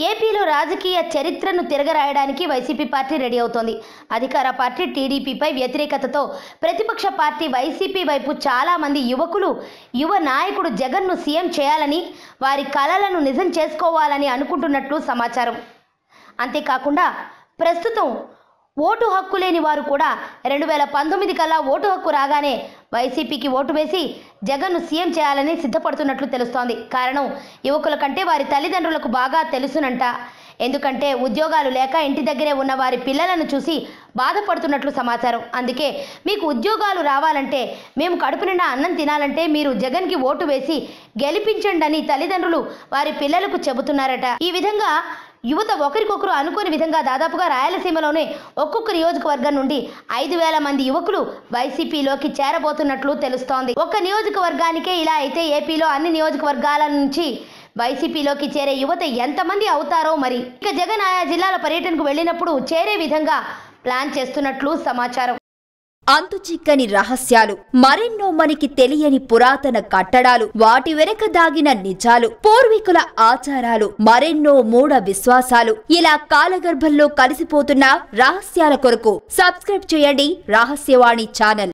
ఏపీలో రాజకీయ చరిత్రను తిరగరాయడానికి వైసీపీ పార్టీ రెడీ అవుతోంది. అధికార పార్టీ టీడీపీపై వ్యతిరేకతతో ప్రతిపక్ష పార్టీ వైసీపీ వైపు చాలా మంది యువ నాయకుడు జగన్ను సీఎం చేయాలని, వారి కలలను నిజం చేసుకోవాలని అనుకుంటున్నట్లు సమాచారం. అంతేకాకుండా ప్రస్తుతం ఓటు హక్కు లేని వారు కూడా 2019 కల్లా ఓటు హక్కు రాగానే వైసీపీకి ఓటు వేసి జగన్ను సీఎం చేయాలని సిద్ధపడుతున్నట్లు తెలుస్తోంది. కారణం యువకుల కంటే వారి తల్లిదండ్రులకు బాగా తెలుసునంట. ఎందుకంటే ఉద్యోగాలు లేక ఇంటి దగ్గరే ఉన్న వారి పిల్లలను చూసి బాధపడుతున్నట్లు సమాచారం. అందుకే మీకు ఉద్యోగాలు రావాలంటే, మేము కడుపు నిండా అన్నం తినాలంటే మీరు జగన్కి ఓటు వేసి గెలిపించండి అని తల్లిదండ్రులు వారి పిల్లలకు చెబుతున్నారట. ఈ విధంగా యువత ఒకరికొకరు అనుకోని విధంగా దాదాపుగా రాయలసీమలోనే ఒక్కొక్క నియోజకవర్గం నుండి 5,000 మంది యువకులు వైసీపీలోకి చేరబోతున్నట్లు తెలుస్తోంది. ఒక్క నియోజకవర్గానికే ఇలా అయితే ఏపీలో అన్ని నియోజకవర్గాల నుంచి వైసీపీలోకి చేరే యువత ఎంతమంది అవుతారో మరి. ఇక జగన్ ఆయా జిల్లాల పర్యటనకు వెళ్ళినప్పుడు చేరే విధంగా ప్లాన్ చేస్తున్నట్లు సమాచారం. అంతుచిక్కని రహస్యాలు, మరెన్నో మనకి తెలియని పురాతన కట్టడాలు, వాటి వెనక దాగిన నిజాలు, పూర్వీకుల ఆచారాలు, మరెన్నో మూఢ విశ్వాసాలు, ఇలా కాలగర్భంలో కలిసిపోతున్న రహస్యాల కొరకు సబ్స్క్రైబ్ చేయండి రహస్యవాణి ఛానల్.